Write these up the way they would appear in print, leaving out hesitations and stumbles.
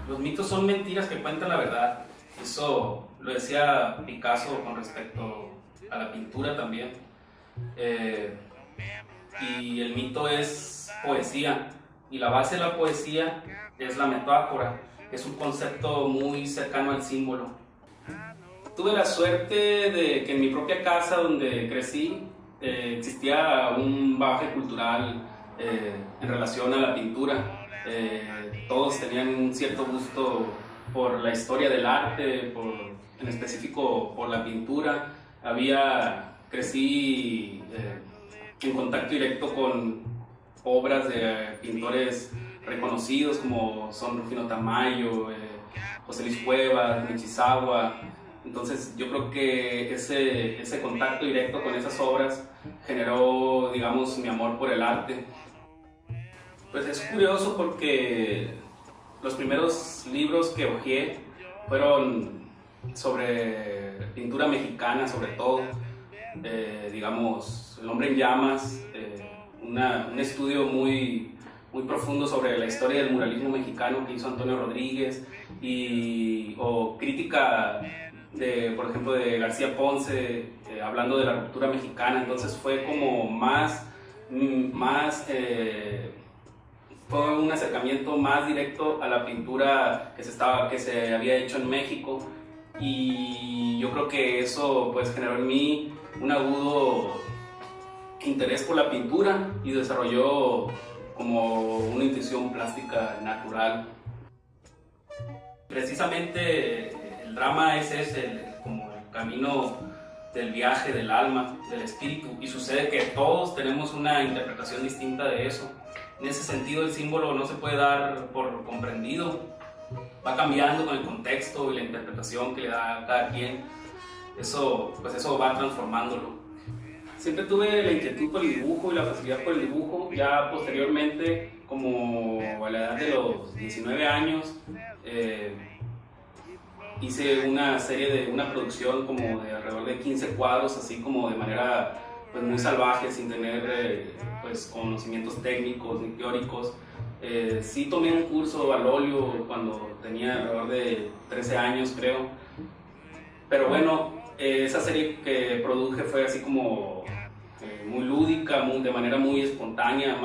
Los mitos son mentiras que cuentan la verdad. Eso lo decía Picasso con respecto a la pintura también. Y el mito es poesía, y la base de la poesía es la metáfora, que es un concepto muy cercano al símbolo. Tuve la suerte de que en mi propia casa donde crecí existía un bagaje cultural en relación a la pintura. Todos tenían un cierto gusto por la historia del arte, en específico por la pintura. Crecí en contacto directo con obras de pintores reconocidos como son Rufino Tamayo, José Luis Cuevas, Michizawa. Entonces yo creo que ese contacto directo con esas obras generó, digamos, mi amor por el arte. Pues es curioso porque los primeros libros que hojeé fueron sobre pintura mexicana, sobre todo, digamos, El hombre en llamas, un estudio muy profundo sobre la historia del muralismo mexicano que hizo Antonio Rodríguez, o crítica por ejemplo, de García Ponce, hablando de la ruptura mexicana. Entonces fue como fue un acercamiento más directo a la pintura que se había hecho en México, y yo creo que eso pues generó en mí un agudo interés por la pintura y desarrolló como una intuición plástica natural. Precisamente el drama es como el camino del viaje del alma, del espíritu, y sucede que todos tenemos una interpretación distinta de eso. En ese sentido, el símbolo no se puede dar por comprendido, va cambiando con el contexto y la interpretación que le da a cada quien. Eso va transformándolo. Siempre tuve la inquietud por el dibujo y la facilidad por el dibujo. Ya posteriormente, como a la edad de los 19 años, hice una producción como de alrededor de 15 cuadros, así como de manera pues muy salvaje, sin tener pues conocimientos técnicos ni teóricos. Sí tomé un curso al óleo cuando tenía alrededor de 13 años, creo. Pero bueno, esa serie que produje fue así como muy lúdica, de manera muy espontánea,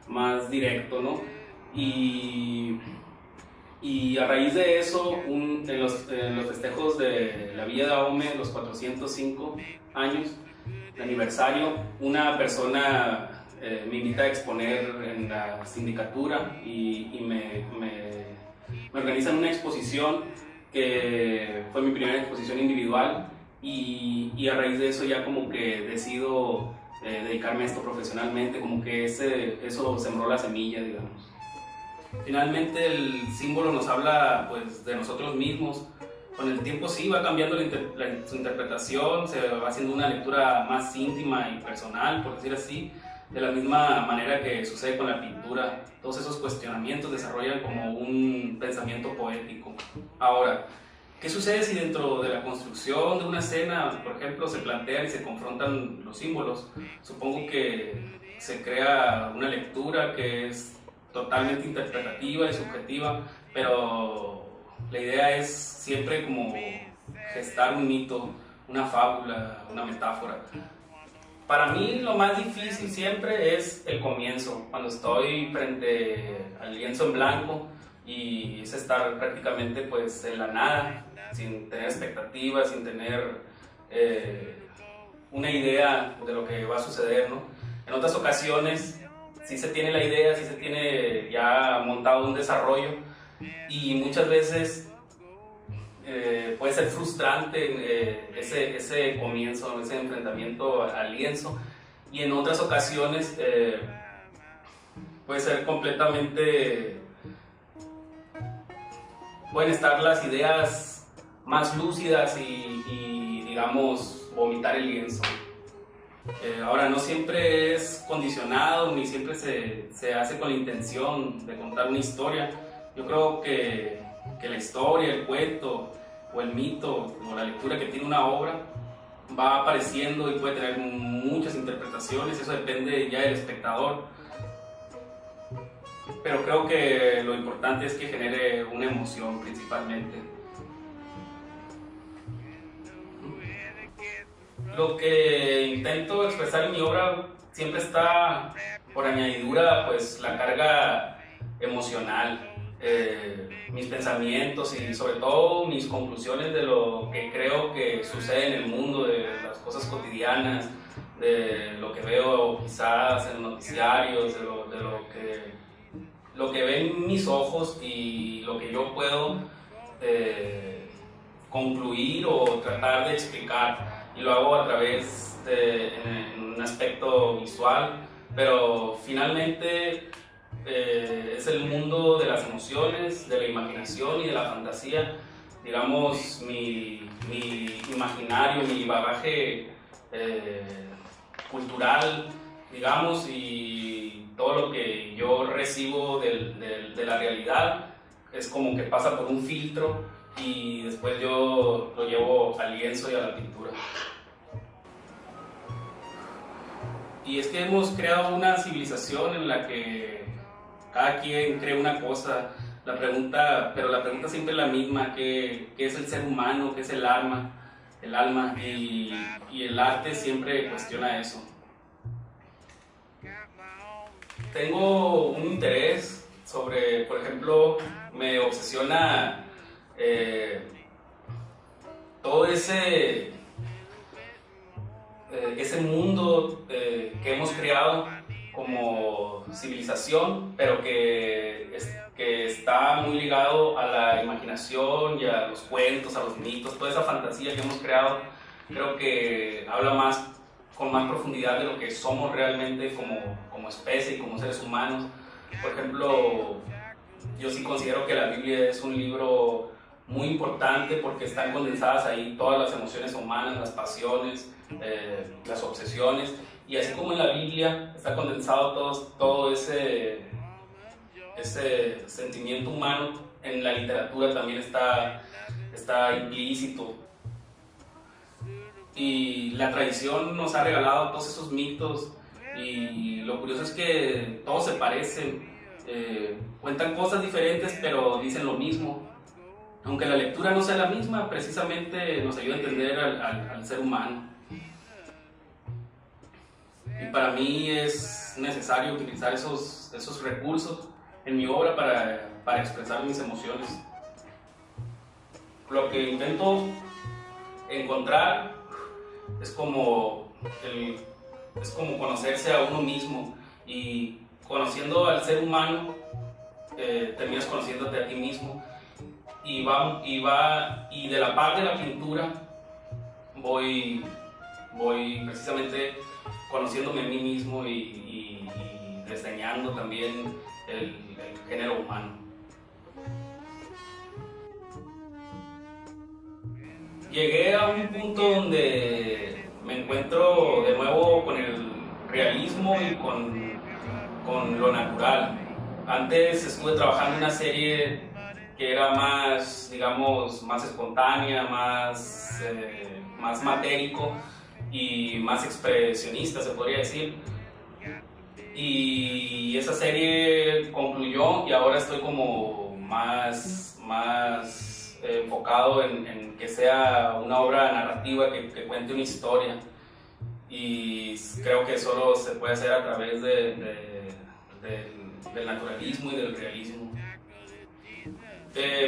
más directo, ¿no? Y a raíz de eso, en los festejos de la Villa de Ahome, los 405 años de aniversario, una persona me invita a exponer en la sindicatura y me organizan una exposición que fue mi primera exposición individual, y a raíz de eso ya como que decido dedicarme a esto profesionalmente, como que eso sembró la semilla, digamos. Finalmente el símbolo nos habla pues de nosotros mismos. Con el tiempo sí va cambiando su interpretación, se va haciendo una lectura más íntima y personal, por decir así, de la misma manera que sucede con la pintura. Todos esos cuestionamientos desarrollan como un pensamiento poético. Ahora, ¿qué sucede si dentro de la construcción de una escena, por ejemplo, se plantean y se confrontan los símbolos? Supongo que se crea una lectura que es totalmente interpretativa y subjetiva, pero la idea es siempre como gestar un mito, una fábula, una metáfora. Para mí lo más difícil siempre es el comienzo, cuando estoy frente al lienzo en blanco y es estar prácticamente pues en la nada, sin tener expectativas, sin tener una idea de lo que va a suceder, ¿no? En otras ocasiones sí se tiene la idea, sí se tiene ya montado un desarrollo, y muchas veces puede ser frustrante ese comienzo, ese enfrentamiento al lienzo, y en otras ocasiones puede ser pueden estar las ideas más lúcidas y digamos vomitar el lienzo. Ahora, no siempre es condicionado, ni siempre se hace con la intención de contar una historia. Yo creo que la historia, el cuento o el mito o la lectura que tiene una obra va apareciendo y puede tener muchas interpretaciones, eso depende ya del espectador. Pero creo que lo importante es que genere una emoción principalmente. Lo que intento expresar en mi obra siempre está por añadidura, pues la carga emocional, mis pensamientos y sobre todo mis conclusiones de lo que creo que sucede en el mundo, de las cosas cotidianas, de lo que veo quizás en los noticiarios, de lo que ven mis ojos y lo que yo puedo concluir o tratar de explicar, y lo hago a través de en un aspecto visual, pero finalmente es el mundo de las emociones, de la imaginación y de la fantasía, digamos, mi imaginario, mi bagaje cultural, digamos, y todo lo que yo recibo de la realidad es como que pasa por un filtro y después yo lo llevo al lienzo y a la pintura. Y es que hemos creado una civilización en la que cada quien cree una cosa, pero la pregunta siempre es la misma: ¿qué es el ser humano? ¿Qué es el alma? Y el arte siempre cuestiona eso. Tengo un interés sobre, por ejemplo, me obsesiona todo ese mundo que hemos creado como civilización, pero que está muy ligado a la imaginación y a los cuentos, a los mitos, toda esa fantasía que hemos creado. Creo que habla con más profundidad de lo que somos realmente como especie y como seres humanos. Por ejemplo, yo sí considero que la Biblia es un libro muy importante porque están condensadas ahí todas las emociones humanas, las pasiones, las obsesiones, y así como en la Biblia está condensado todo ese sentimiento humano, en la literatura también está implícito. Y la tradición nos ha regalado todos esos mitos, y lo curioso es que todos se parecen, cuentan cosas diferentes pero dicen lo mismo. Aunque la lectura no sea la misma, precisamente nos ayuda a entender al ser humano. Y para mí es necesario utilizar esos recursos en mi obra para expresar mis emociones. Lo que intento encontrar es como conocerse a uno mismo, y conociendo al ser humano terminas conociéndote a ti mismo, y de la par de la pintura voy precisamente conociéndome a mí mismo y desdeñando también el género humano. Llegué a un punto donde me encuentro de nuevo con el realismo y con lo natural. Antes estuve trabajando en una serie que era más, digamos, más espontánea, más matérico y más expresionista, se podría decir. Y esa serie concluyó y ahora estoy como más enfocado en que sea una obra narrativa que cuente una historia, y creo que solo se puede hacer a través del naturalismo y del realismo.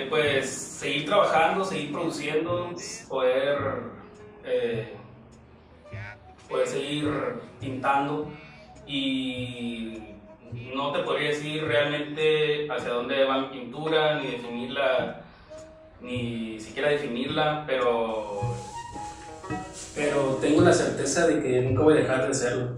Pues seguir trabajando, seguir produciendo, poder seguir pintando, y no te podría decir realmente hacia dónde va mi pintura, ni definirla, ni siquiera definirla, pero tengo la certeza de que nunca voy a dejar de hacerlo.